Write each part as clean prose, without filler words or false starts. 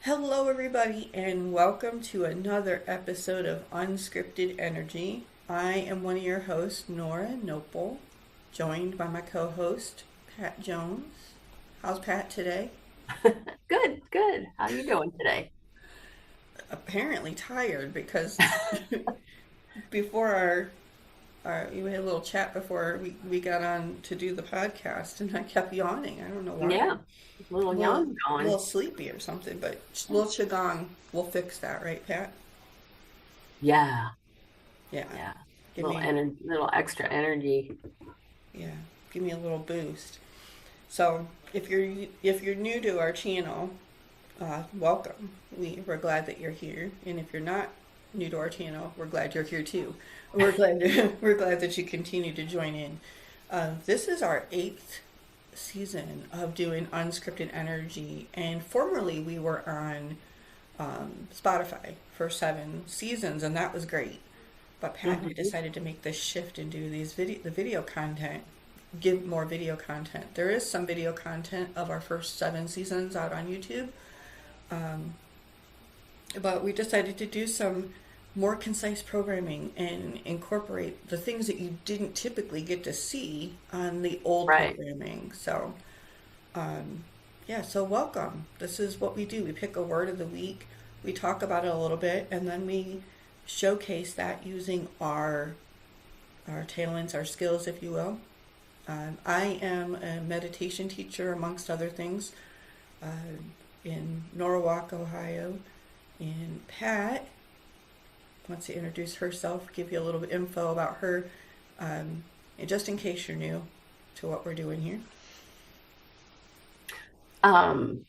Hello, everybody, and welcome to another episode of Unscripted Energy. I am one of your hosts, Nora and Nopal, joined by my co-host, Pat Jones. How's Pat today? Good, good. How you doing today? Apparently tired because before we had a little chat before we got on to do the podcast, and I kept yawning. I don't know why. Yeah, a little A young little going. sleepy or something, but a little qigong will fix that, right, Pat? Yeah, Yeah. yeah. Give me Little extra energy. Yeah, give me a little boost. So if you're new to our channel, welcome. We're glad that you're here, and if you're not new to our channel, we're glad you're here too. We're glad we're glad that you continue to join in. This is our eighth season of doing unscripted energy, and formerly we were on Spotify for 7 seasons, and that was great. But Pat and I Hmm. decided to make this shift and do the video content, give more video content. There is some video content of our first 7 seasons out on YouTube, but we decided to do some more concise programming and incorporate the things that you didn't typically get to see on the old Right. programming. So, yeah, so welcome. This is what we do. We pick a word of the week, we talk about it a little bit, and then we showcase that using our talents, our skills, if you will. I am a meditation teacher, amongst other things, uh, in Norwalk, Ohio. And Pat wants to introduce herself, give you a little bit of info about her, and just in case you're new to what we're doing here.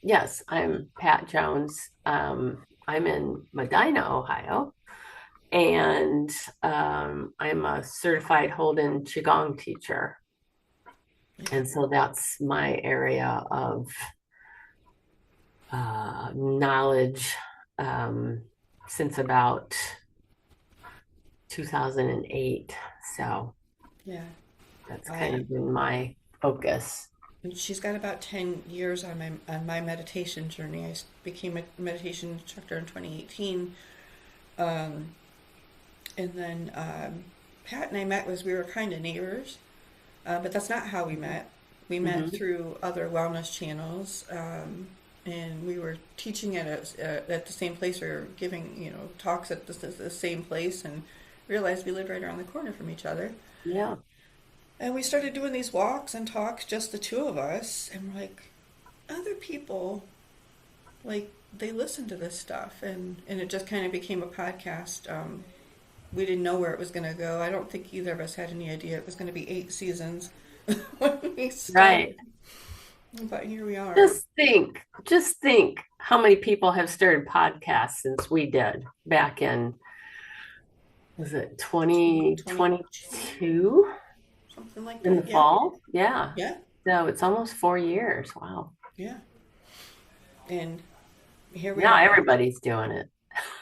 Yes, I'm Pat Jones. I'm in Medina, Ohio, and I'm a certified Holden Qigong teacher. And so that's my area of knowledge um, since about 2008. So Yeah, that's kind I of been my focus. and she's got about 10 years on my meditation journey. I became a meditation instructor in 2018, um, and then Pat and I met was we were kind of neighbors. But that's not how we met. We met Hmm. through other wellness channels, and we were teaching at the same place or giving, talks at the same place, and realized we lived right around the corner from each other. Yeah, And we started doing these walks and talks, just the two of us, and we're like, other people, like, they listen to this stuff, and it just kind of became a podcast. We didn't know where it was going to go. I don't think either of us had any idea it was going to be 8 seasons when we started. right. But here we are. Just think how many people have started podcasts since we did back in, was it 2022, 2022 something like in that. the Yeah. fall? Yeah. Yeah. So it's almost 4 years. Wow. Yeah. And here we Now are. everybody's doing it.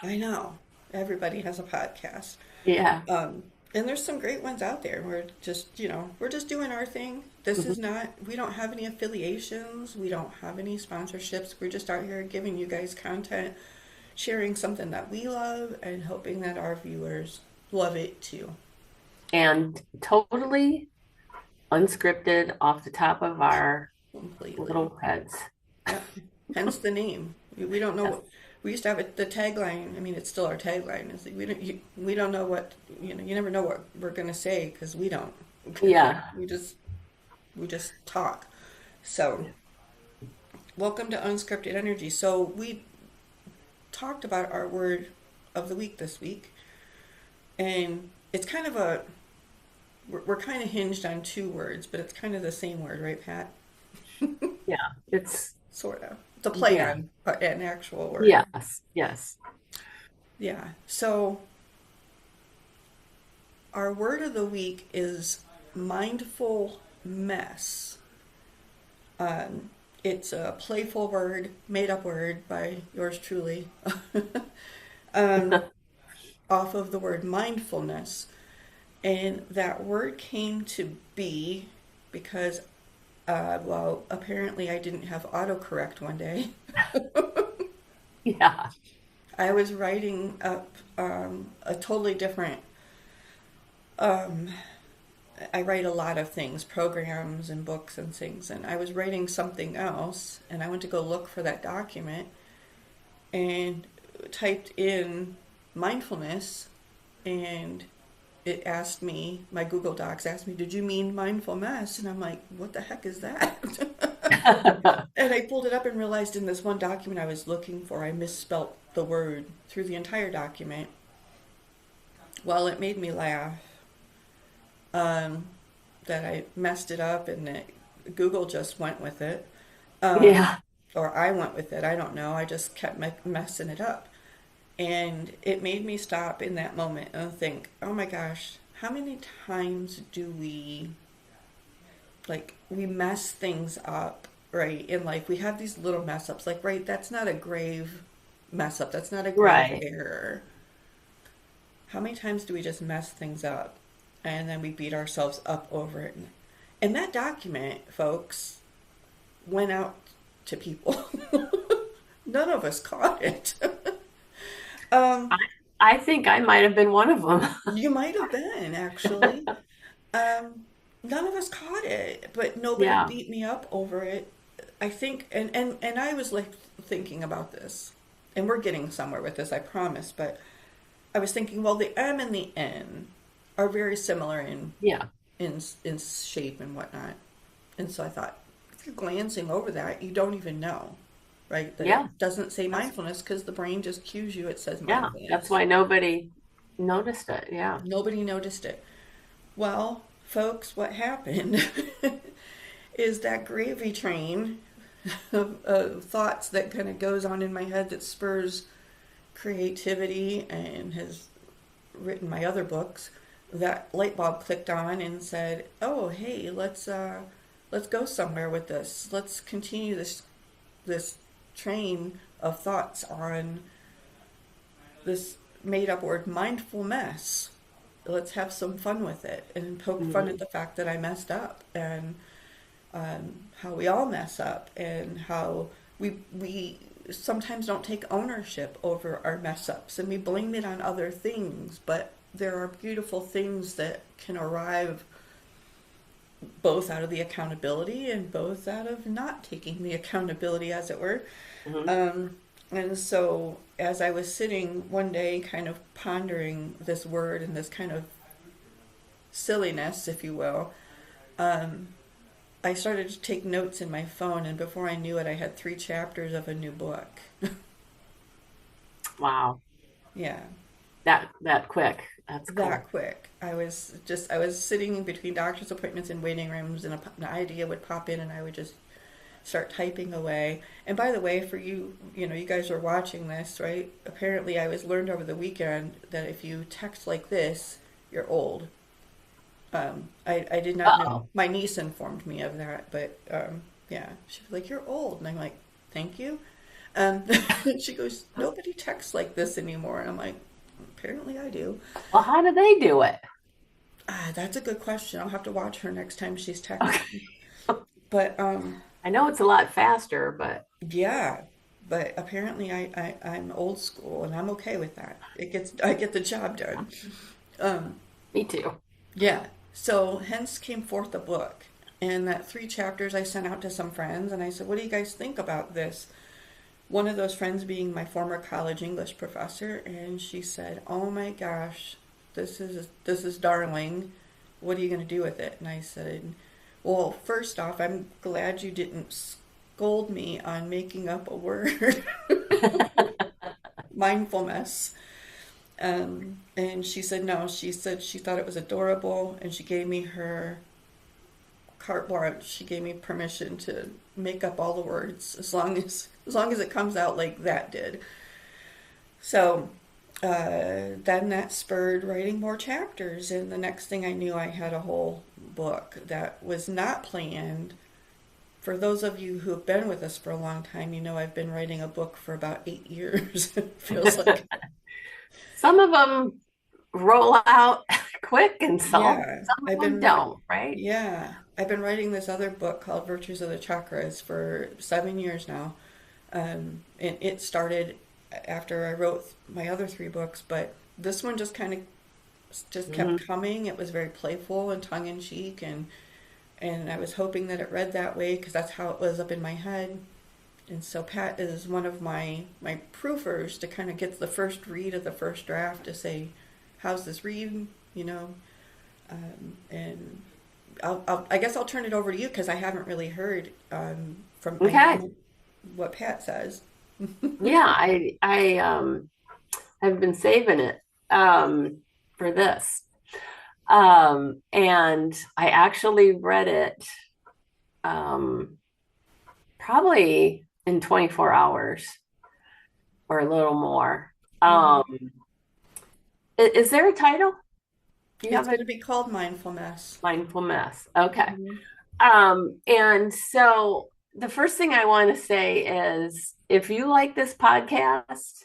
I know. Everybody has a podcast. Yeah. Um, and there's some great ones out there. We're just doing our thing. This is Mhm. not, we don't have any affiliations. We don't have any sponsorships. We're just out here giving you guys content, sharing something that we love, and hoping that our viewers love it too. And totally unscripted off the top of our Completely. little heads. Yep. Hence the name. We don't know Yes. what we used to have it. The tagline. I mean, it's still our tagline. Is that we don't know what You never know what we're gonna say because we don't. Yeah. We just talk. So welcome to Unscripted Energy. So we talked about our word of the week this week, and it's kind of we're kind of hinged on two words, but it's kind of the same word, right, Pat? Yeah. It's, Sort of. It's a play yeah. on an actual word. Yes. Yes. Yeah. So our word of the week is mindful mess. It's a playful word, made up word by yours truly, off of the word mindfulness. And that word came to be because, well, apparently I didn't have autocorrect one day. I was writing up a totally different. Um, I write a lot of things, programs and books and things, and I was writing something else, and I went to go look for that document and typed in mindfulness, and it asked me, my Google Docs asked me, "Did you mean mindful mess?" And I'm like, "What the heck is that?" And I pulled it up and realized in this one document I was looking for, I misspelt the word through the entire document. Well, it made me laugh um, that I messed it up and that Google just went with it. Um, Yeah. or I went with it. I don't know. I just kept messing it up. And it made me stop in that moment and think, oh my gosh, how many times do we mess things up, right? In life, we have these little mess ups, like, right, that's not a grave mess up, that's not a grave Right. error. How many times do we just mess things up and then we beat ourselves up over it? And that document, folks, went out to people. None of us caught it. I, um, I think I might have been one of them. you might have been, actually. Um, None of us caught it, but nobody Yeah. beat me up over it. I think, and I was like thinking about this, and we're getting somewhere with this, I promise. But I was thinking, well, the M and the N are very similar Yeah. in shape and whatnot, and so I thought, if you're glancing over that, you don't even know, right? That Yeah. it doesn't say That's mindfulness because the brain just cues you. It says yeah. That's mindfulness. why nobody noticed it. Yeah. Nobody noticed it. Well, folks, what happened is that gravy train of thoughts that kind of goes on in my head that spurs creativity and has written my other books. That light bulb clicked on and said, "Oh, hey, let's go somewhere with this. Let's continue this train of thoughts on this made up word, mindful mess. Let's have some fun with it and poke fun at Mhm. the fact that I messed up and how we all mess up and how we sometimes don't take ownership over our mess ups and we blame it on other things, but there are beautiful things that can arrive both out of the accountability and both out of not taking the accountability, as it were. Mhm. Um, and so, as I was sitting one day, kind of pondering this word and this kind of silliness, if you will, um, I started to take notes in my phone, and before I knew it, I had 3 chapters of a new book. Wow. Yeah, That quick. That's cool. that quick. I was sitting between doctor's appointments and waiting rooms, and an idea would pop in, and I would just start typing away. And by the way, for you, you guys are watching this, right? Apparently, I was learned over the weekend that if you text like this, you're old. I did not know. Uh-oh. My niece informed me of that, but yeah, she was like, "You're old," and I'm like, "Thank you." Um, she goes, "Nobody texts like this anymore," and I'm like, "Apparently, I do." Well, how do they do it? That's a good question. I'll have to watch her next time she's Okay. texting. But I know it's a lot faster, but yeah, but apparently I'm old school and I'm okay with that. I get the job done. Um, me too. yeah. So hence came forth the book. And that 3 chapters I sent out to some friends and I said, "What do you guys think about this?" One of those friends being my former college English professor, and she said, "Oh my gosh, this is darling. What are you going to do with it?" And I said, "Well, first off, I'm glad you didn't scold me on making up a word, mindfulness." And she said no. She said she thought it was adorable, and she gave me her carte blanche. She gave me permission to make up all the words as long as it comes out like that did. So then that spurred writing more chapters, and the next thing I knew, I had a whole book that was not planned. For those of you who have been with us for a long time, you know I've been writing a book for about 8 years. It feels like. Some of them roll out quick and Yeah, some of them don't, right? I've been writing this other book called Virtues of the Chakras for 7 years now. And it started after I wrote my other three books, but this one just kind of just Hmm. kept coming. It was very playful and tongue in cheek, and I was hoping that it read that way because that's how it was up in my head. And so Pat is one of my proofers to kind of get the first read of the first draft to say, how's this read? You know, and I guess I'll turn it over to you because I haven't really heard from I Okay. know what Pat says. Yeah, I have been saving it um, for this. And I actually read it um, probably in 24 hours or a little more. Hmm. Is there a title? Do you It's have a going to be called Mindfulmess. Mindfulmess? Okay. Hmm. And so the first thing I want to say is if you like this podcast,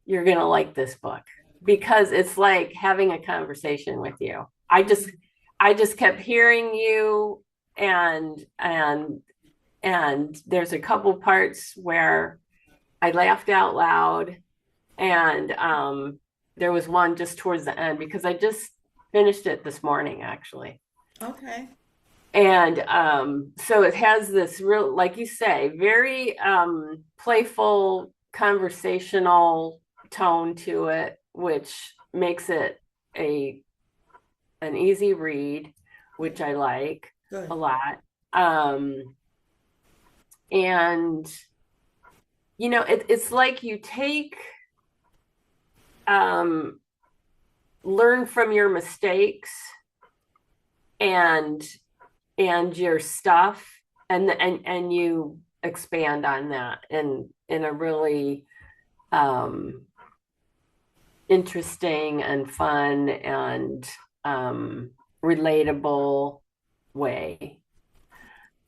you're going to like this book because it's like having a conversation with you. I just kept hearing you and there's a couple parts where I laughed out loud and there was one just towards the end because I just finished it this morning actually. Okay, And so it has this real, like you say, very playful conversational tone to it, which makes it a an easy read, which I like a good. lot. Um, and it's like you take um, learn from your mistakes and your stuff, and you expand on that in a really um, interesting and fun and um, relatable way.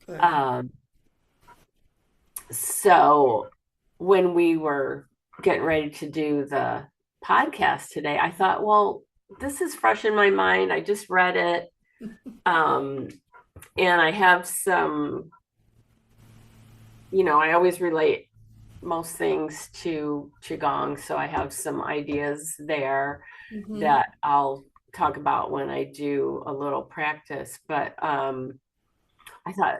Good. Um, so when we were getting ready to do the podcast today, I thought, well, this is fresh in my mind. I just read it. Um, and I have some, I always relate most things to Qigong. So I have some ideas there Hmm. that I'll talk about when I do a little practice. But I thought,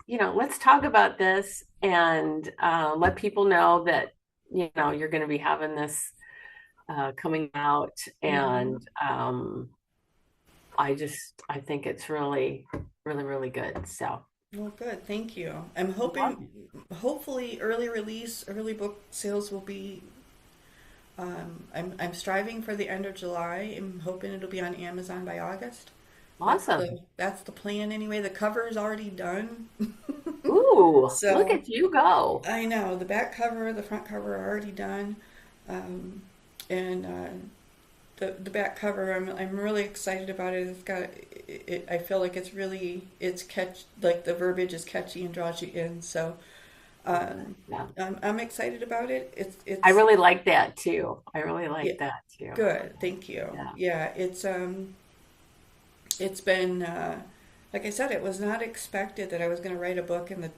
let's talk about this and let people know that, you're going to be having this coming out. Hmm. And I think it's really, really, really good. So, Well, good. Thank you. I'm hoping, hopefully, early release, early book sales will be. I'm striving for the end of July. I'm hoping it'll be on Amazon by August. awesome. That's the plan anyway. The cover is already done. Ooh, look So at you go. I know the back cover, the front cover are already done, um, and the back cover I'm really excited about it. It's got it. I feel like it's catch like the verbiage is catchy and draws you in. So Yeah. I'm excited about it. I It's really like that too. I really yeah, like that too. good. Thank you. Yeah. Yeah, it's been like I said, it was not expected that I was going to write a book in the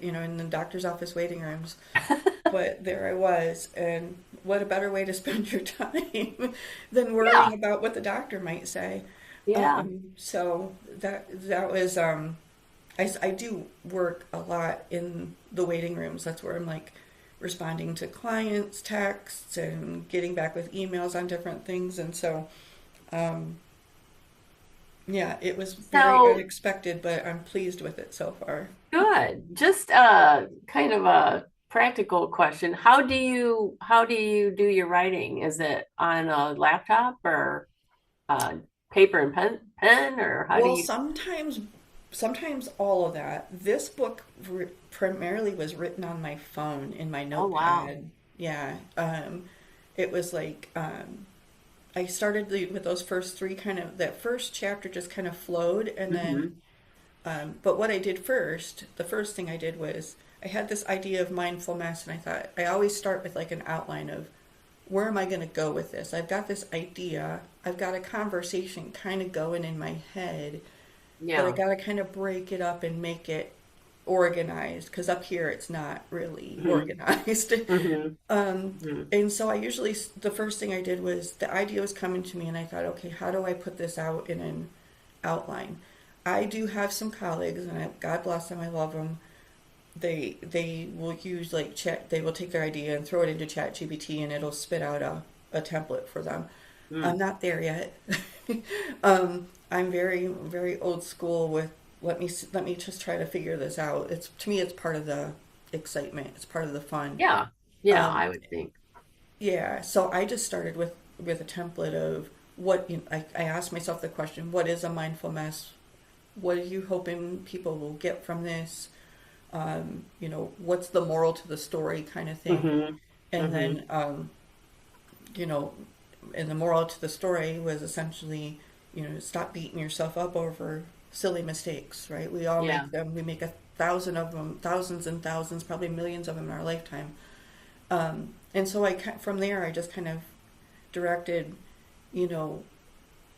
in the doctor's office waiting rooms. But there I was, and what a better way to spend your time than Yeah. worrying about what the doctor might say. Yeah. So that was I do work a lot in the waiting rooms. That's where I'm like responding to clients' texts and getting back with emails on different things, and so um, yeah, it was very So unexpected, but I'm pleased with it so far. good. Just kind of a practical question. How do you do your writing? Is it on a laptop or uh, paper and pen, or how do Well, you? sometimes all of that. This book primarily was written on my phone in my Oh wow. notepad. Yeah, it was like I started with those first three kind of that first chapter just kind of flowed, and then Hmm. but what I did first, the first thing I did was I had this idea of mindfulness, and I thought I always start with like an outline of where am I going to go with this? I've got this idea, I've got a conversation kind of going in my head, but I Yeah. got to kind of break it up and make it organized, because up here it's not really Hmm. organized. Hmm. Um, Hmm. and so I usually, the first thing I did was the idea was coming to me, and I thought, okay, how do I put this out in an outline? I do have some colleagues, and God bless them, I love them. They will use like chat. They will take their idea and throw it into Chat GPT, and it'll spit out a template for them. I'm Hmm. not there yet. I'm very old school with let me just try to figure this out. It's to me, it's part of the excitement. It's part of the fun. Yeah. Yeah, Um, I would think. yeah, so I just started with a template of what I asked myself the question, what is a mindful mess? What are you hoping people will get from this? What's the moral to the story kind of thing. Hmm. And Hmm. then, you know, and the moral to the story was essentially, stop beating yourself up over silly mistakes, right? We all Yeah. make them. We make 1,000 of them, thousands and thousands, probably millions of them in our lifetime. And so from there, I just kind of directed, you know,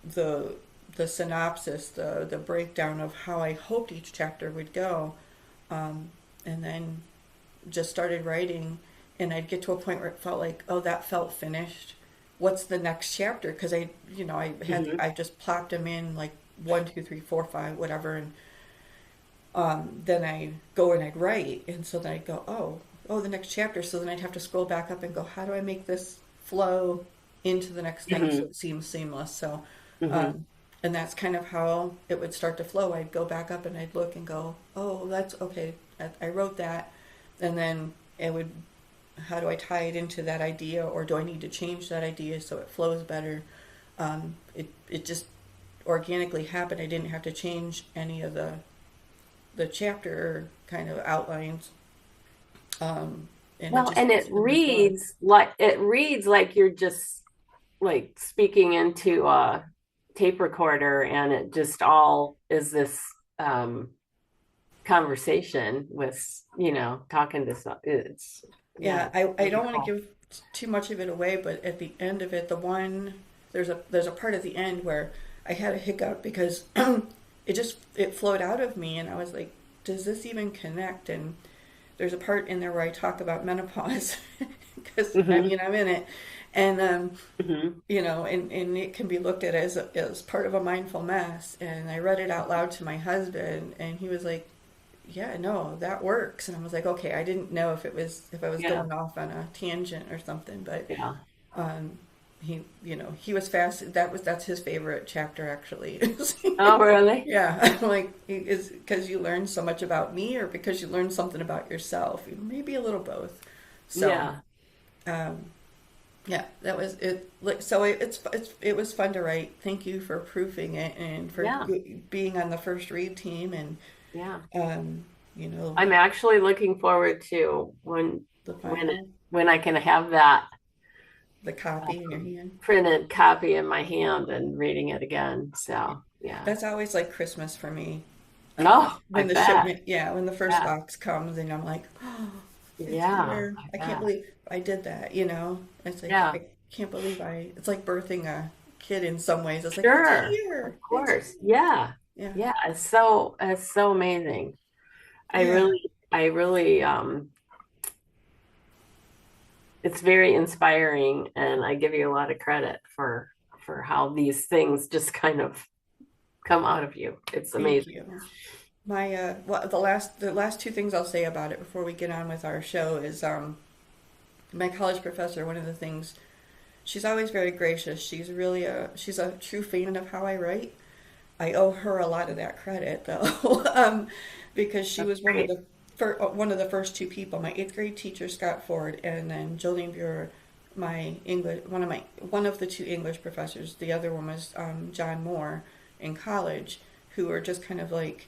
the the synopsis, the breakdown of how I hoped each chapter would go, and then just started writing. And I'd get to a point where it felt like, oh, that felt finished. What's the next chapter? Because Hmm. I just plopped them in like one, two, three, four, five, whatever, and then I go and I'd write, and so then I'd go, oh, the next chapter. So then I'd have to scroll back up and go, how do I make this flow into the next thing so Hmm. it seems seamless? So, Hmm. um, and that's kind of how it would start to flow. I'd go back up and I'd look and go, oh, that's okay. I wrote that, and then it would, how do I tie it into that idea, or do I need to change that idea so it flows better? It just organically happened. I didn't have to change any of the chapter kind of outlines, and Well, and it's been the flow. it reads like you're just like speaking into a tape recorder, and it just all is this um conversation with, talking to some. Yeah, Yeah, it's I really don't want to cool. give too much of it away, but at the end of it, there's a part at the end where I had a hiccup because it flowed out of me, and I was like, does this even connect? And there's a part in there where I talk about menopause because I Hmm. mean I'm in it, and Hmm. and it can be looked at as part of a mindful mess. And I read it out loud to my husband, and he was like, "Yeah, no, that works." And I was like, "Okay." I didn't know if I was Yeah. going off on a tangent or something, but Yeah. um, he was fast. That's his favorite chapter actually. Oh, really? Yeah, I'm like, is because you learned so much about me, or because you learned something about yourself? Maybe a little both. So, Yeah. um, yeah, that was it. Like, so it was fun to write. Thank you for proofing it and for Yeah. being on the first read team, and Yeah. um, you know, I'm actually looking forward to the when it final, when I can have that the copy in your hand. printed copy in my hand and reading it again. So yeah. That's always like Christmas for me. Oh, I When the bet. shipment, yeah, when the first Yeah. box comes, and I'm like, oh, it's Yeah, here. I I can't bet. believe I did that. It's like, Yeah. I can't believe it's like birthing a kid in some ways. It's like, it's Sure. Of here. It's course. Yeah. Yeah, Yeah. It's so amazing. I yeah, really I really it's very inspiring, and I give you a lot of credit for how these things just kind of come out of you. It's thank amazing. you. My well, the last two things I'll say about it before we get on with our show is my college professor. One of the things, she's always very gracious. She's a true fan of how I write. I owe her a lot of that credit though, because she That's was great. one of the first two people. My eighth grade teacher, Scott Ford, and then Jolene Buer, one of the two English professors. The other one was John Moore in college, who were just kind of like,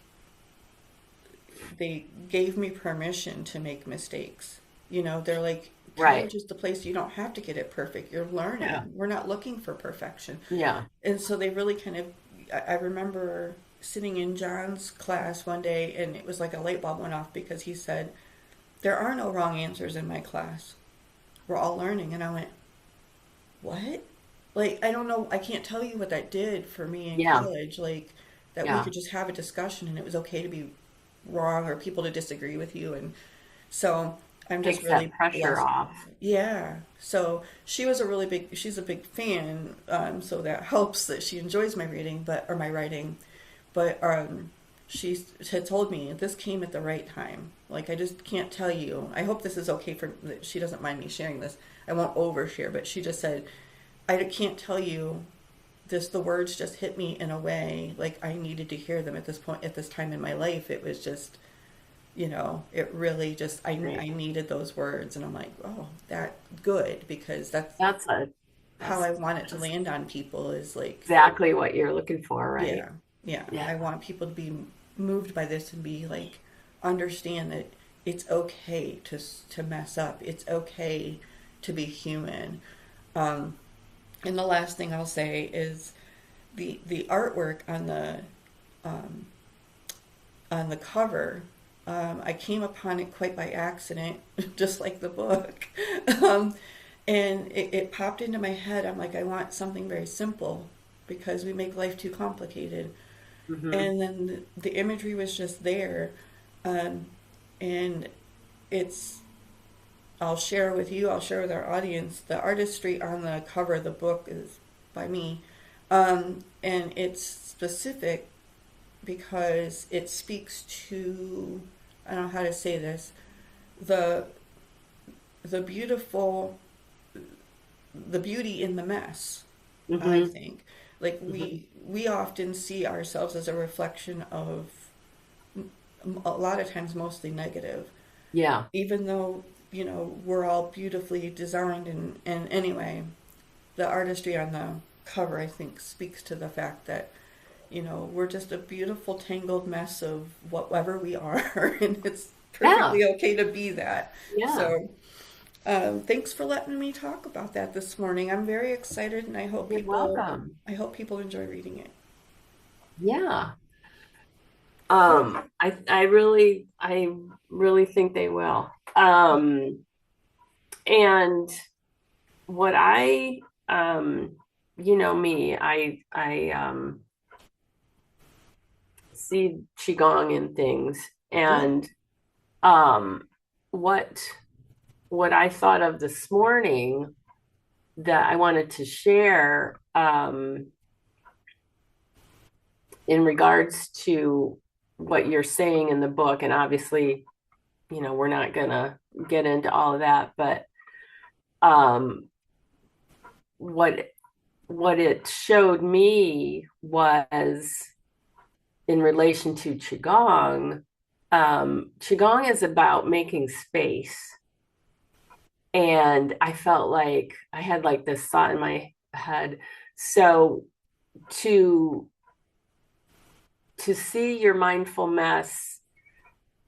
they gave me permission to make mistakes. They're like, Right. college is the place you don't have to get it perfect. You're Yeah. learning. We're not looking for perfection. Yeah. And so they really kind of, I remember sitting in John's class one day, and it was like a light bulb went off because he said, there are no wrong answers in my class. We're all learning. And I went, what? Like, I don't know. I can't tell you what that did for me in Yeah. college. Like, that we Yeah. could just have a discussion and it was okay to be wrong or people to disagree with you. And so I'm just Takes that really pressure blessed. off. Yeah. So she's a big fan. So that helps that she enjoys my reading, or my writing. But she had told me this came at the right time. Like, I just can't tell you. I hope this is okay for, that she doesn't mind me sharing this. I won't overshare, but she just said, I can't tell you this. The words just hit me in a way like I needed to hear them at this point, at this time in my life. It was just, it really just, Right. I needed those words. And I'm like, oh, that good, because that's That's a how that's, I want it to that's land on people, is like, exactly what you're looking for, right? yeah, yeah. Yeah. I want people to be moved by this and be like, understand that it's okay to mess up. It's okay to be human. Um, and the last thing I'll say is the artwork um, on the cover. I came upon it quite by accident, just like the book. Um, and it popped into my head. I'm like, I want something very simple because we make life too complicated. Hmm. And then the imagery was just there. Um, and it's, I'll share with you, I'll share with our audience. The artistry on the cover of the book is by me. And it's specific because it speaks to, I don't know how to say this, the the beautiful the beauty in the mess, I Hmm. think. Like, Hmm. we often see ourselves as a reflection of, a lot of times, mostly negative, Yeah. even though, we're all beautifully designed. And anyway, the artistry on the cover, I think, speaks to the fact that, we're just a beautiful tangled mess of whatever we are, and it's Yeah. perfectly okay to be that. Yeah. So, thanks for letting me talk about that this morning. I'm very excited, and You're welcome. I hope people enjoy reading it. Yeah. I really think they will. And what um, me, I see qigong and things, Good. and um, what what I thought of this morning that I wanted to share in regards to what you're saying in the book, and obviously, we're not gonna get into all of that, but um, what what it showed me was in relation to qigong. Qigong is about making space, and I felt like I had like this thought in my head. So to to see your mindful mess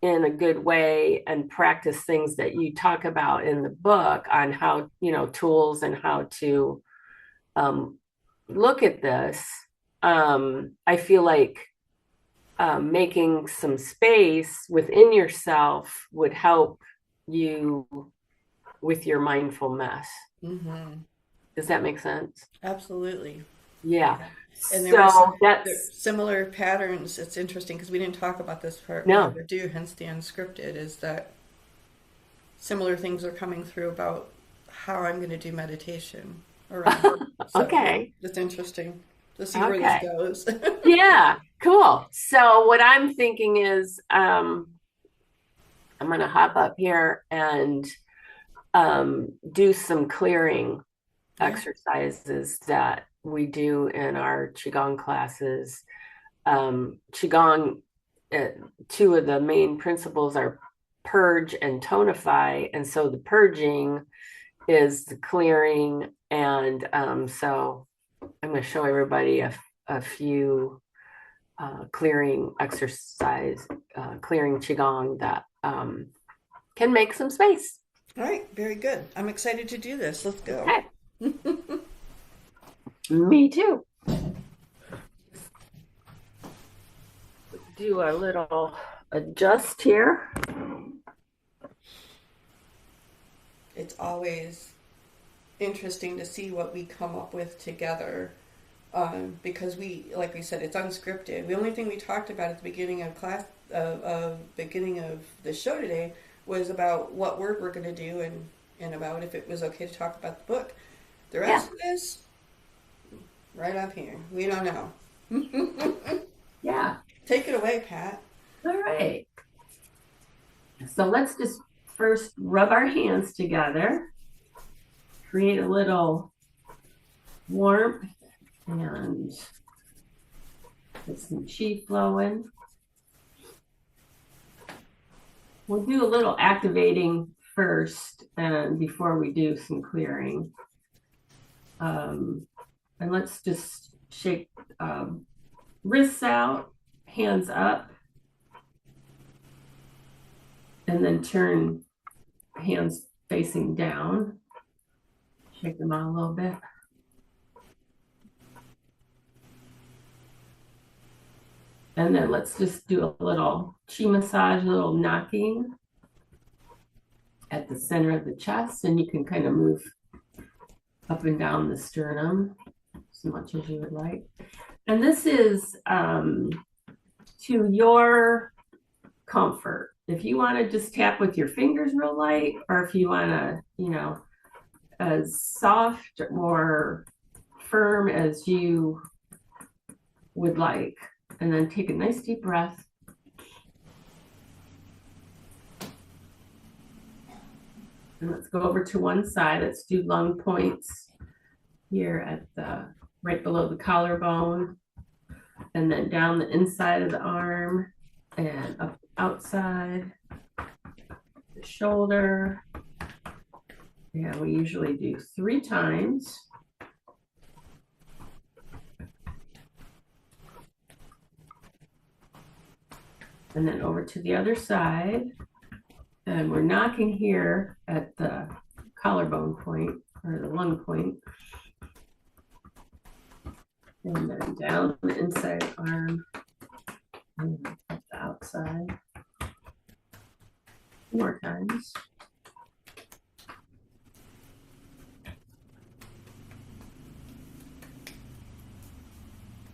in a good way and practice things that you talk about in the book on how, tools and how to um, look at this, I feel like making some space within yourself would help you with your mindful mess. Mm-hmm. Does that make sense? Absolutely. Yeah. Yeah. And So there that's similar patterns. It's interesting because we didn't talk about this part. We no. never do, hence the unscripted, is that similar things are coming through about how I'm going to do meditation around. So Okay. it's interesting to see where this Okay. goes. Yeah, cool. So what I'm thinking is I'm going to hop up here and do some clearing Yeah. exercises that we do in our Qigong classes. Qigong, uh, two of the main principles are purge and tonify. And so the purging is the clearing. And so I'm going to show everybody a few clearing exercise, clearing Qigong that can make some space. All right. Very good. I'm excited to do this. Let's go. Okay. Me too. Do a little adjust here. It's always interesting to see what we come up with together because like we said, it's unscripted. The only thing we talked about at the beginning of beginning of the show today was about what word we're going to do and about if it was okay to talk about the book. The Yeah. rest of this, right up here, we don't know. Yeah. Take it away, Pat. All right. So let's just first rub our hands together, create a little warmth, and get some chi flowing. We'll do a little activating first, and before we do some clearing. And let's just shake wrists out, hands up, and then turn hands facing down. Shake them out a little bit. And then let's just do a little chi massage, a little knocking at the center of the chest. And you can kind of move up and down the sternum as much as you would like. And this is to your comfort. If you want to just tap with your fingers real light, or if you want to, as soft or firm as you would like. And then take a nice deep breath. And let's go over to one side. Let's do lung points here at right below the collarbone, and then down the inside of the arm and up outside the shoulder. Yeah, we usually do 3 times. And then over to the other side. And we're knocking here at the collarbone point, or the lung point. And then down the inside arm and up the outside. 2 more times.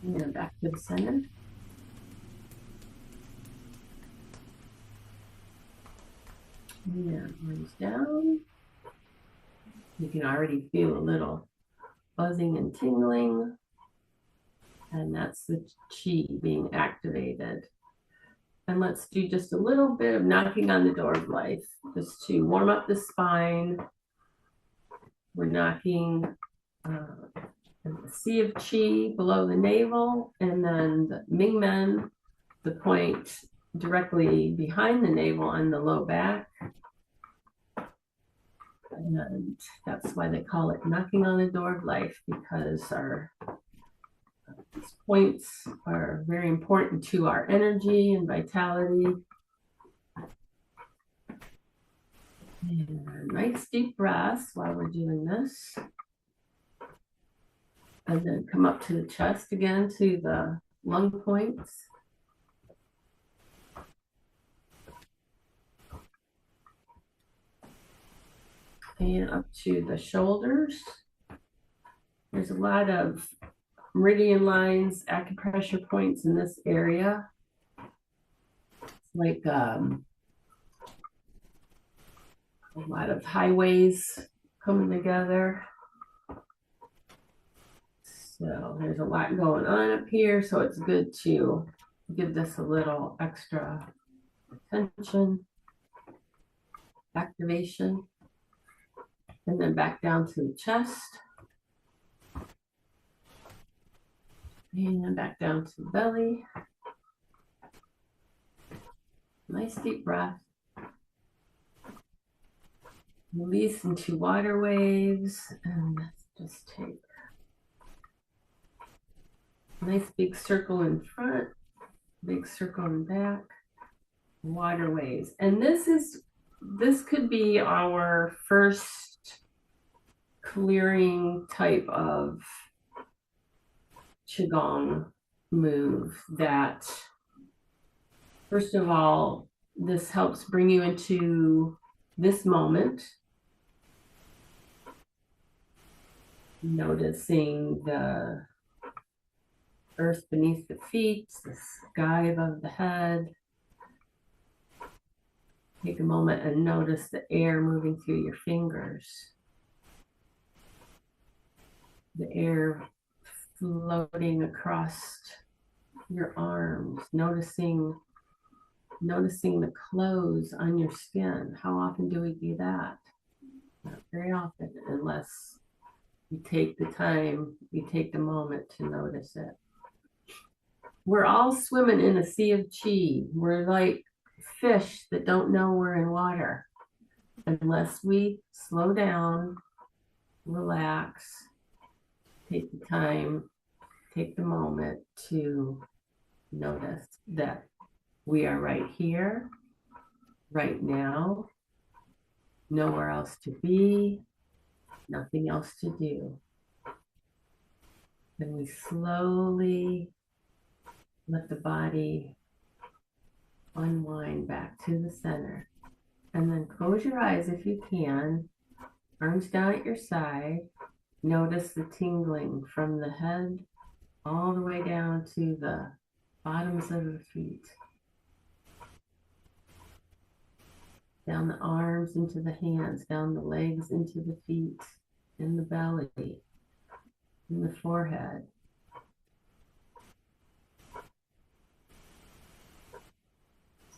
And then back to the center. Yeah, arms down. You can already feel a little buzzing and tingling. And that's the chi being activated. And let's do just a little bit of knocking on the door of life, just to warm up the spine. We're knocking the sea of chi below the navel, and then the Ming Men, the point directly behind the navel on the low back. And that's why they call it knocking on the door of life, because these points are very important to our energy and vitality. And nice deep breaths while we're doing this. And then come up to the chest again, to the lung points. And up to the shoulders. There's a lot of meridian lines, acupressure points in this area. It's like a lot of highways coming together. So there's a lot going on up here, so it's good to give this a little extra attention, activation. And then back down to the chest. And back down to the belly. Nice deep breath. Release into water waves. And let's just take a nice big circle in front, big circle in back, water waves. And this could be our first clearing type of QiGong move that, first of all, this helps bring you into this moment, noticing the earth beneath the feet, the sky above the head. Take a moment and notice the air moving through your fingers. The air floating across your arms, noticing the clothes on your skin. How often do we do that? Not very often, unless you take the time, you take the moment to notice it. We're all swimming in a sea of chi. We're like fish that don't know we're in water. Unless we slow down, relax, take the time, take the moment to notice that we are right here, right now, nowhere else to be, nothing else to do. Then we slowly let the body unwind back to the center. And then close your eyes if you can, arms down at your side. Notice the tingling from the head all the way down to the bottoms of the feet. Down the arms into the hands, down the legs into the feet, in the belly, in the forehead.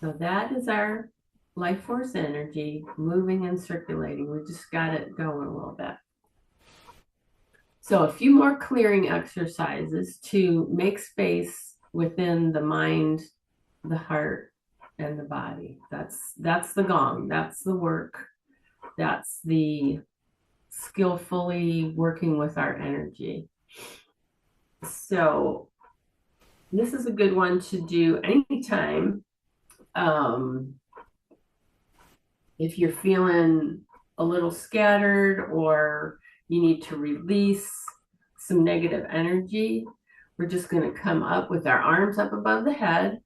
So that is our life force energy moving and circulating. We just got it going a little bit. So a few more clearing exercises to make space within the mind, the heart, and the body. That's the gong. That's the work. That's the skillfully working with our energy. So this is a good one to do anytime. If you're feeling a little scattered or you need to release some negative energy, we're just going to come up with our arms up above the head,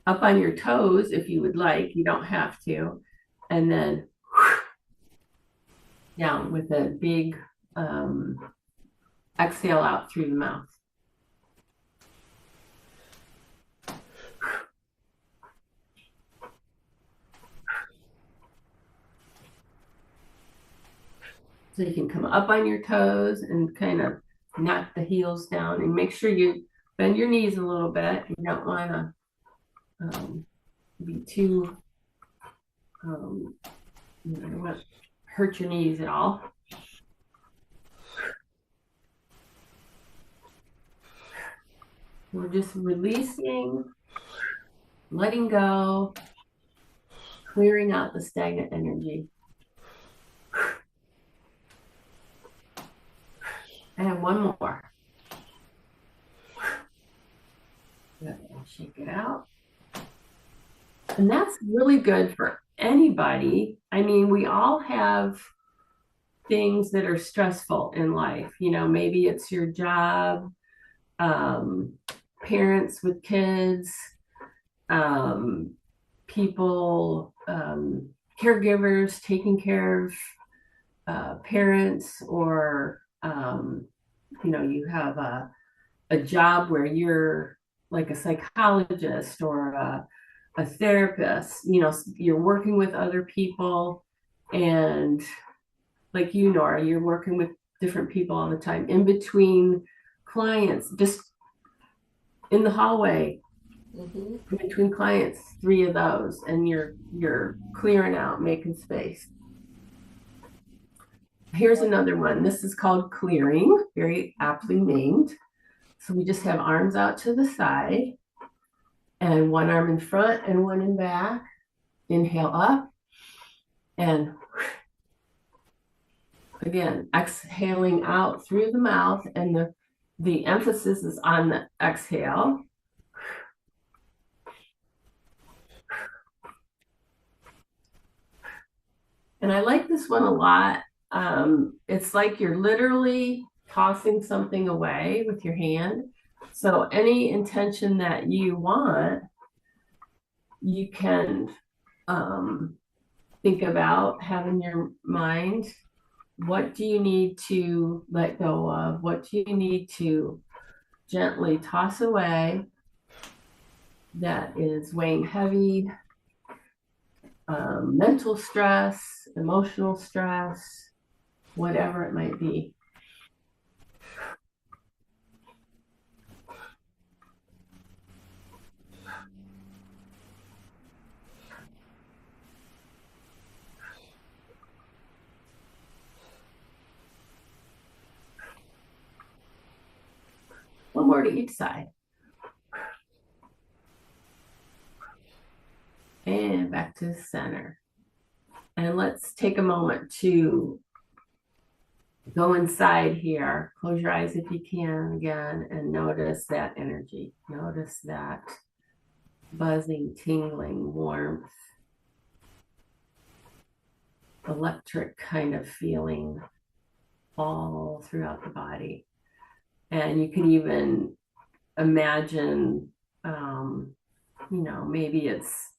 up on your toes if you would like, you don't have to, and then down with a big exhale out through the mouth. So you can come up on your toes and kind of knock the heels down and make sure you bend your knees a little bit. You don't want to be too, you don't want to hurt your knees at all. We're just releasing, letting go, clearing out the stagnant energy. And one more. Shake it out. And that's really good for anybody. I mean, we all have things that are stressful in life. You know, maybe it's your job, parents with kids, people, caregivers taking care of parents, or you know, you have a job where you're like a psychologist or a therapist, you know, you're working with other people, and like you, Nora, you're working with different people all the time, in between clients, just in the hallway, in between clients, 3 of those, and you're clearing out, making space. Here's another one. This is called clearing, very aptly named. So we just have arms out to the side and one arm in front and one in back. Inhale up, and again, exhaling out through the mouth, and the emphasis is on the exhale. And I like this one a lot. It's like you're literally tossing something away with your hand. So any intention that you want, you can think about, have in your mind, what do you need to let go of? What do you need to gently toss away that is weighing heavy, mental stress, emotional stress, whatever it might be. One more to each side. And back to the center. And let's take a moment to go inside here. Close your eyes if you can again and notice that energy. Notice that buzzing, tingling, warmth, electric kind of feeling all throughout the body. And you can even imagine, maybe it's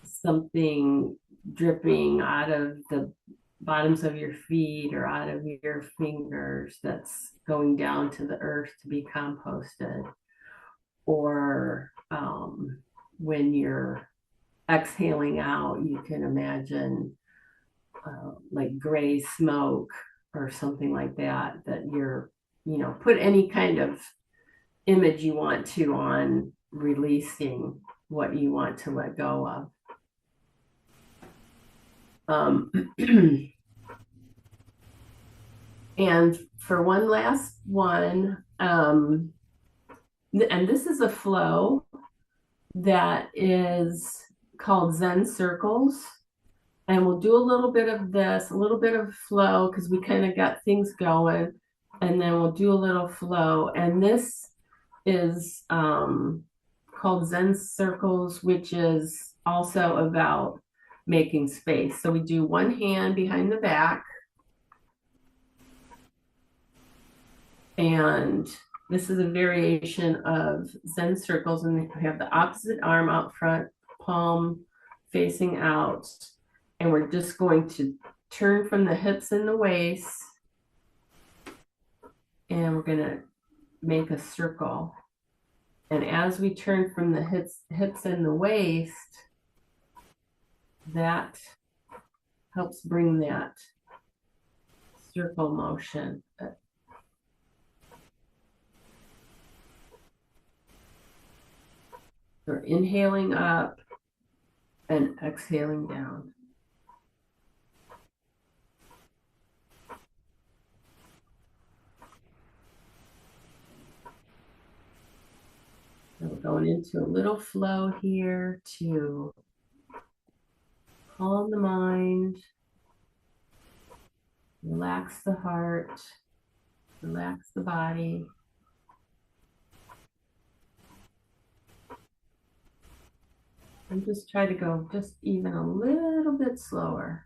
something dripping out of the bottoms of your feet or out of your fingers that's going down to the earth to be composted. Or when you're exhaling out, you can imagine like gray smoke or something like that, that you're, put any kind of image you want to on releasing what you want to let go of. And for one last one, and this is a flow that is called Zen circles. And we'll do a little bit of this, a little bit of flow, because we kind of got things going. And then we'll do a little flow. And this is called Zen circles, which is also about making space. So we do one hand behind the back. And this is a variation of Zen circles. And we have the opposite arm out front, palm facing out. And we're just going to turn from the hips and the waist. And we're going to make a circle. And as we turn from the hips and the waist, that helps bring that circle motion. We're inhaling up and exhaling down. So we're going into a little flow here to calm the mind, relax the heart, relax the body. And just try to go just even a little bit slower.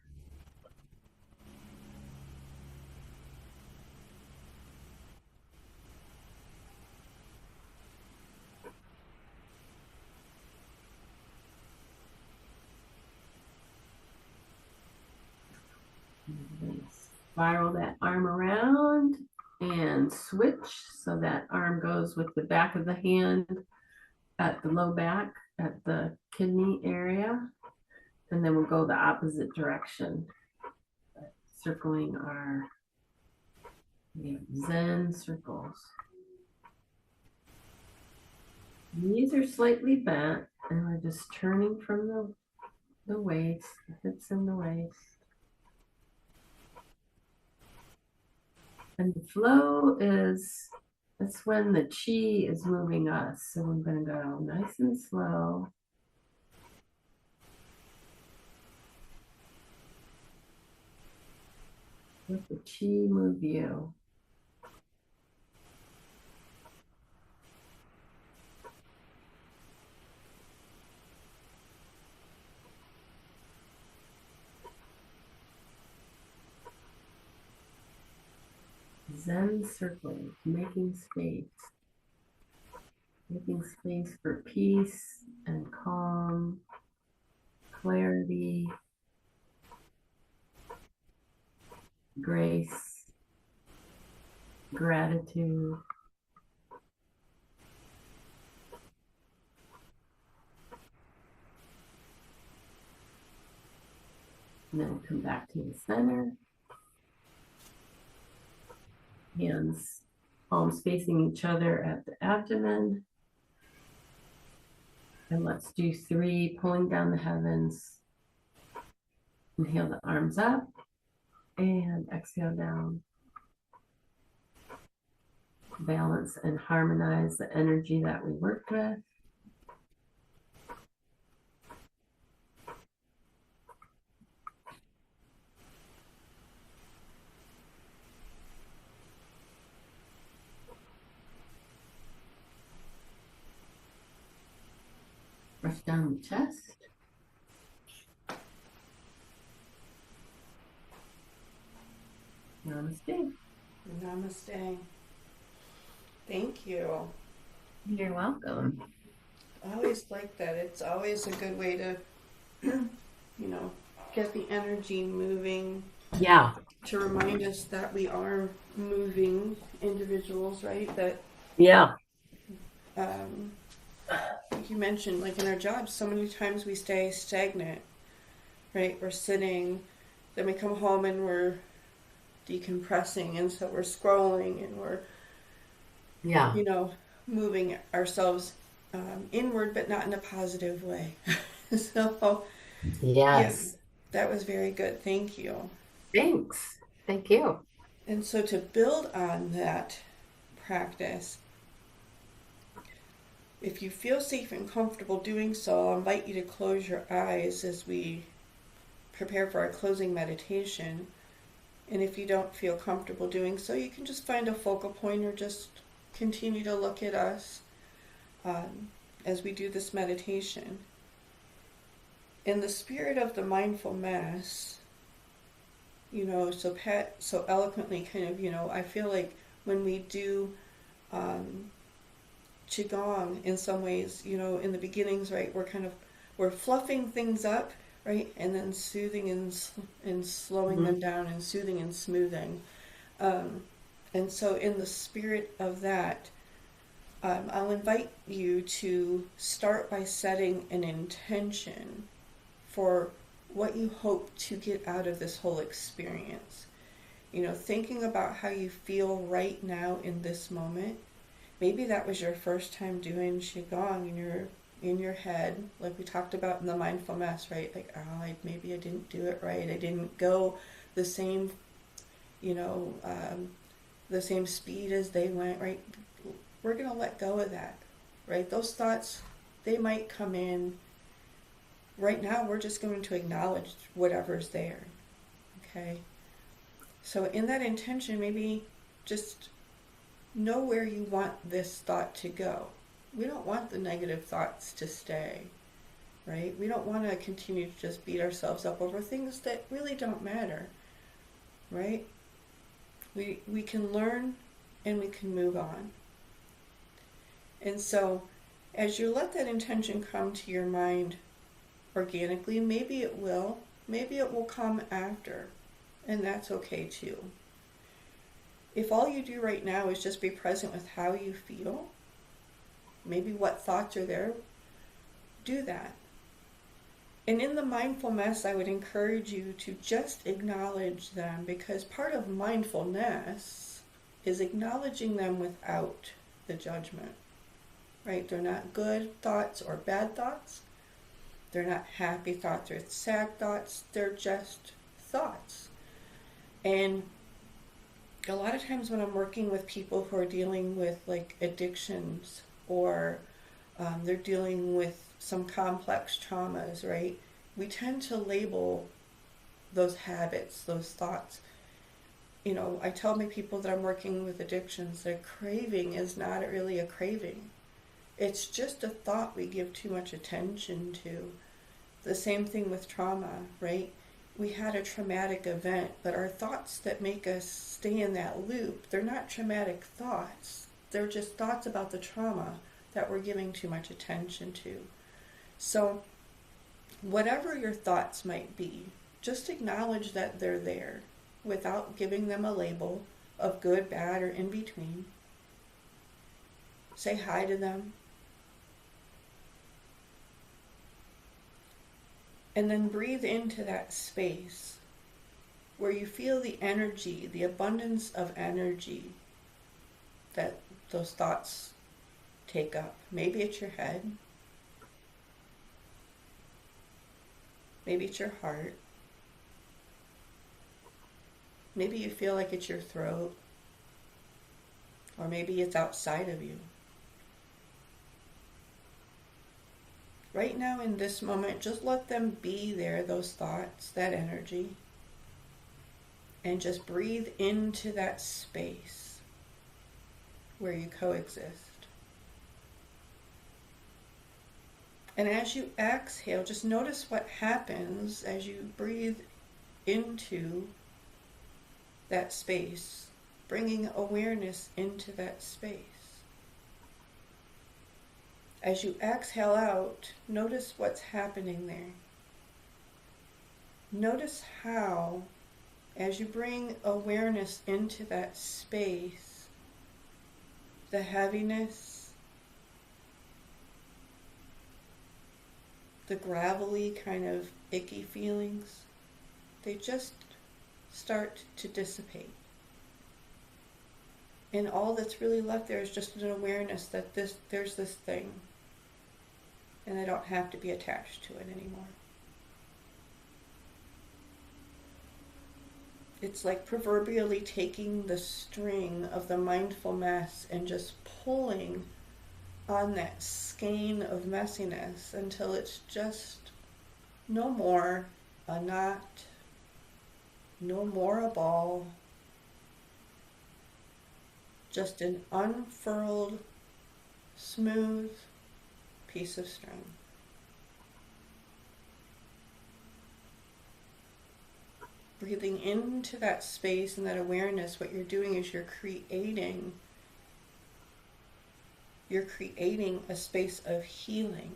Spiral that arm around and switch so that arm goes with the back of the hand at the low back at the kidney area, and then we'll go the opposite direction, circling our Zen circles. Knees are slightly bent, and we're just turning from the waist, the hips and the waist. And the flow that's when the chi is moving us. So we're going to go nice and slow. Let the chi move you. Zen circles, making space for peace and calm, clarity, grace, gratitude. And then come back to the center. Hands, palms facing each other at the abdomen. And let's do 3, pulling down the heavens. Inhale the arms up and exhale down. Balance and harmonize the energy that we worked with. Brush down the chest. Namaste. Namaste. Thank you. You're welcome. I always like that. It's always a good way to, get the energy moving. Yeah. To remind us that we are moving individuals, right? That, Yeah. like you mentioned, like in our jobs, so many times we stay stagnant, right? We're sitting, then we come home and we're decompressing, and so we're scrolling and we're, moving ourselves inward, but not in a positive way. So, Yes. that was very good. Thank you. Thanks. Thank you. And so to build on that practice, if you feel safe and comfortable doing so, I'll invite you to close your eyes as we prepare for our closing meditation. And if you don't feel comfortable doing so, you can just find a focal point or just continue to look at us as we do this meditation. In the spirit of the mindfulness, so Pat so eloquently kind of, I feel like when we do QiGong in some ways, in the beginnings, right, we're fluffing things up, right, and then soothing and slowing them down, and soothing and smoothing. And so in the spirit of that, I'll invite you to start by setting an intention for what you hope to get out of this whole experience. Thinking about how you feel right now in this moment. Maybe that was your first time doing QiGong in your head, like we talked about in the mindfulness, right? Like, maybe I didn't do it right. I didn't go the same, the same speed as they went, right? We're going to let go of that, right? Those thoughts, they might come in. Right now, we're just going to acknowledge whatever's there, okay? So in that intention, maybe just know where you want this thought to go. We don't want the negative thoughts to stay, right? We don't want to continue to just beat ourselves up over things that really don't matter, right? We can learn and we can move on. And so as you let that intention come to your mind organically, maybe it will come after, and that's okay too. If all you do right now is just be present with how you feel, maybe what thoughts are there, do that. And in the mindfulness, I would encourage you to just acknowledge them, because part of mindfulness is acknowledging them without the judgment, right? They're not good thoughts or bad thoughts. They're not happy thoughts or sad thoughts. They're just thoughts. And a lot of times when I'm working with people who are dealing with like addictions, or they're dealing with some complex traumas, right? We tend to label those habits, those thoughts. I tell my people that I'm working with addictions that craving is not really a craving. It's just a thought we give too much attention to. The same thing with trauma, right? We had a traumatic event, but our thoughts that make us stay in that loop, they're not traumatic thoughts. They're just thoughts about the trauma that we're giving too much attention to. So whatever your thoughts might be, just acknowledge that they're there without giving them a label of good, bad, or in between. Say hi to them. And then breathe into that space where you feel the energy, the abundance of energy that those thoughts take up. Maybe it's your head. Maybe it's your heart. Maybe you feel like it's your throat. Or maybe it's outside of you. Right now in this moment, just let them be there, those thoughts, that energy. And just breathe into that space where you coexist. And as you exhale, just notice what happens as you breathe into that space, bringing awareness into that space. As you exhale out, notice what's happening there. Notice how, as you bring awareness into that space, the heaviness, the gravelly kind of icky feelings, they just start to dissipate. And all that's really left there is just an awareness that there's this thing, and I don't have to be attached to it anymore. It's like proverbially taking the string of the mindful mess and just pulling on that skein of messiness until it's just no more a knot, no more a ball, just an unfurled, smooth piece of string. Breathing into that space and that awareness, what you're doing is you're creating a space of healing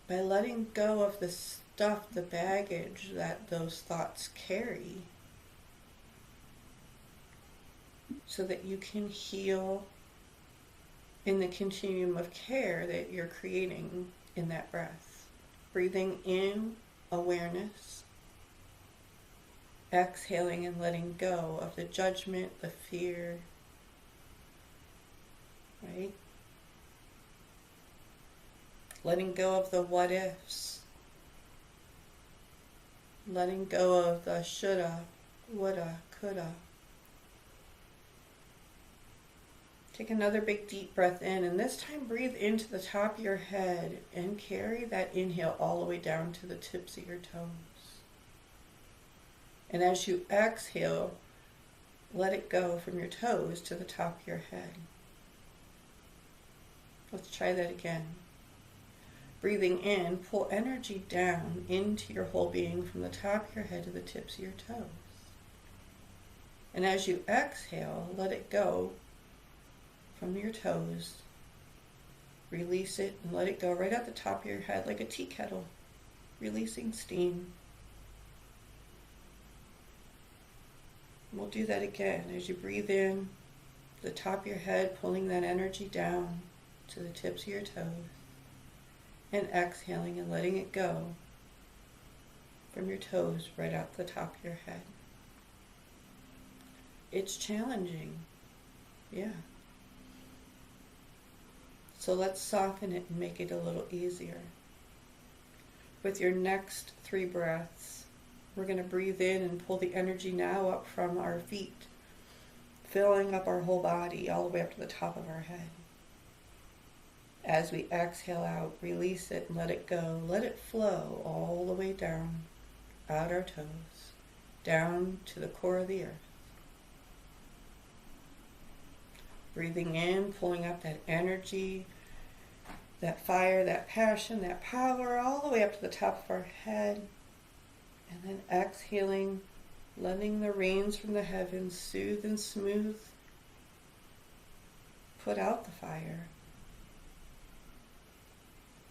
by letting go of the stuff, the baggage that those thoughts carry, so that you can heal in the continuum of care that you're creating in that breath. Breathing in awareness, exhaling and letting go of the judgment, the fear, right? Letting go of the what ifs. Letting go of the shoulda, woulda, coulda. Take another big deep breath in, and this time breathe into the top of your head and carry that inhale all the way down to the tips of your toes. And as you exhale, let it go from your toes to the top of your head. Let's try that again. Breathing in, pull energy down into your whole being from the top of your head to the tips of your toes. And as you exhale, let it go from your toes. Release it and let it go right at the top of your head like a tea kettle, releasing steam. We'll do that again. As you breathe in, the top of your head, pulling that energy down to the tips of your toes. And exhaling and letting it go from your toes right out the top of your head. It's challenging, yeah. So let's soften it and make it a little easier. With your next 3 breaths, we're going to breathe in and pull the energy now up from our feet, filling up our whole body all the way up to the top of our head. As we exhale out, release it and let it go. Let it flow all the way down, out our toes, down to the core of the earth. Breathing in, pulling up that energy, that fire, that passion, that power, all the way up to the top of our head. And then exhaling, letting the rains from the heavens soothe and smooth, put out the fire.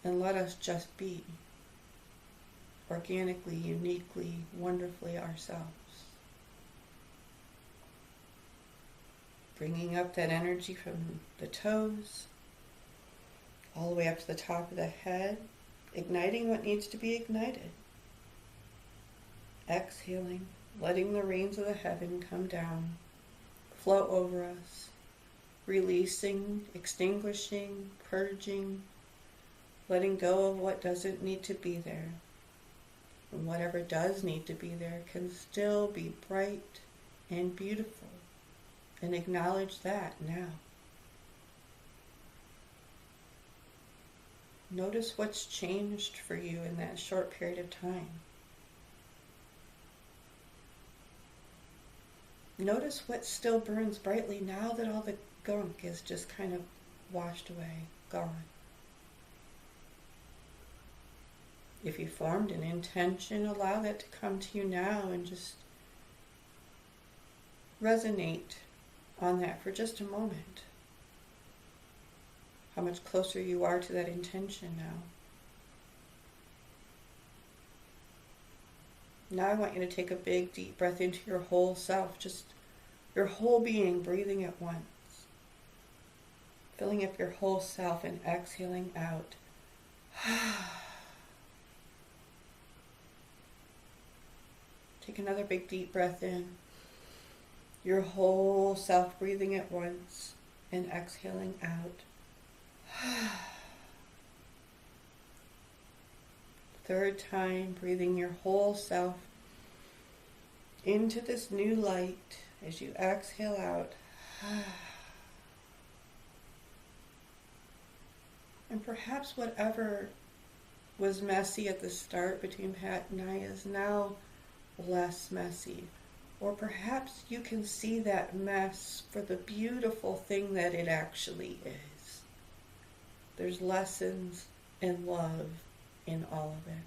And let us just be organically, uniquely, wonderfully ourselves. Bringing up that energy from the toes, all the way up to the top of the head, igniting what needs to be ignited. Exhaling, letting the rains of the heaven come down, flow over us, releasing, extinguishing, purging, letting go of what doesn't need to be there. And whatever does need to be there can still be bright and beautiful. And acknowledge that now. Notice what's changed for you in that short period of time. Notice what still burns brightly now that all the gunk is just kind of washed away, gone. If you formed an intention, allow that to come to you now and just resonate on that for just a moment. How much closer you are to that intention now. Now I want you to take a big deep breath into your whole self, just your whole being breathing at once. Filling up your whole self and exhaling out. Take another big deep breath in. Your whole self breathing at once and exhaling out. Third time, breathing your whole self into this new light as you exhale out. And perhaps whatever was messy at the start between Pat and I is now less messy. Or perhaps you can see that mess for the beautiful thing that it actually is. There's lessons and love in all of it.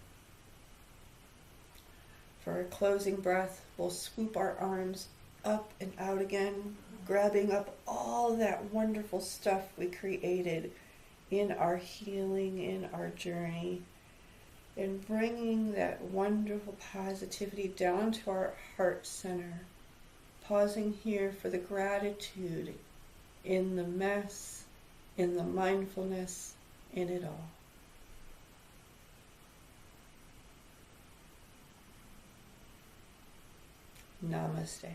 For our closing breath, we'll swoop our arms up and out again, grabbing up all that wonderful stuff we created in our healing, in our journey, and bringing that wonderful positivity down to our heart center. Pausing here for the gratitude in the mess, in the mindfulness, in it all. Namaste.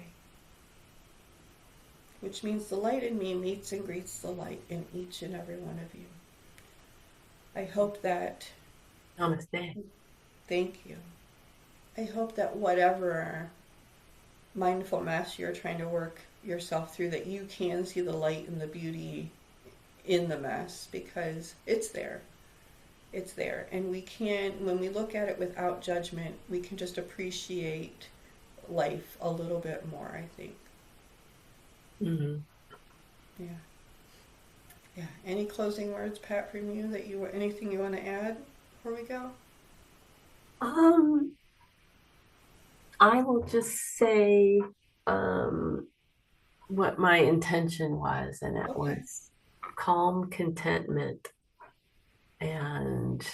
Which means the light in me meets and greets the light in each and every one of you. I hope that... Namaste. Thank you. I hope that whatever mindful mess you're trying to work yourself through, that you can see the light and the beauty in the mess, because it's there. It's there. And we can, when we look at it without judgment, we can just appreciate life a little bit more, I think. Mm-hmm. Yeah. Yeah. Any closing words, Pat, from you, that you, anything you want to add before we go? I will just say what my intention was, and it was calm contentment, and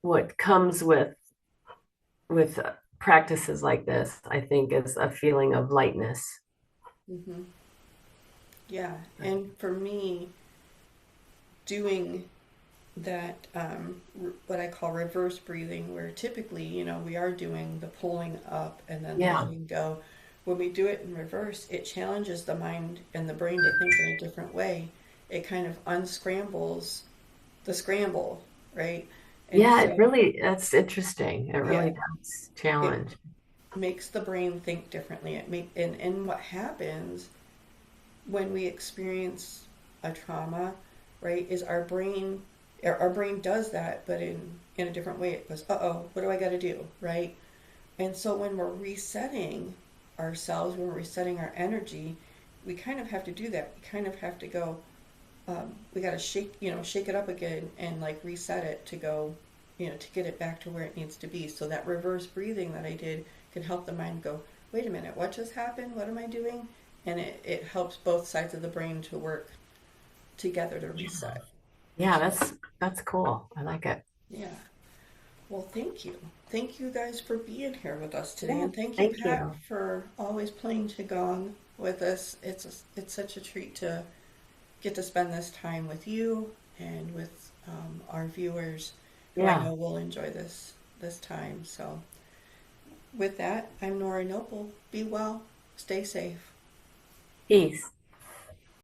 what comes with practices like this, I think, is a feeling of lightness. Mm-hmm. Yeah, and for me, doing that, what I call reverse breathing, where typically, we are doing the pulling up and then letting go. When we do it in reverse, it challenges the mind and the brain to think in a different way. It kind of unscrambles the scramble, right? And so, That's interesting. It really does challenge. It makes the brain think differently. And what happens when we experience a trauma, right, is our brain does that, but in a different way. It goes, uh-oh, what do I got to do, right? And so when we're resetting ourselves, when we're resetting our energy, we kind of have to do that. We kind of have to go, we got to shake it up again and like reset it to go, to get it back to where it needs to be. So that reverse breathing that I did can help the mind go, wait a minute, what just happened? What am I doing? And it helps both sides of the brain to work together to reset. Yeah, that's cool. I like it. Yeah. Well, thank you. Thank you guys for being here with us today. Yeah, And thank you, thank Pat, you. for always playing QiGong with us. It's such a treat to get to spend this time with you and with our viewers who I Yeah. know will enjoy this this time. So with that, I'm Nora Noble. Be well, stay safe. Peace.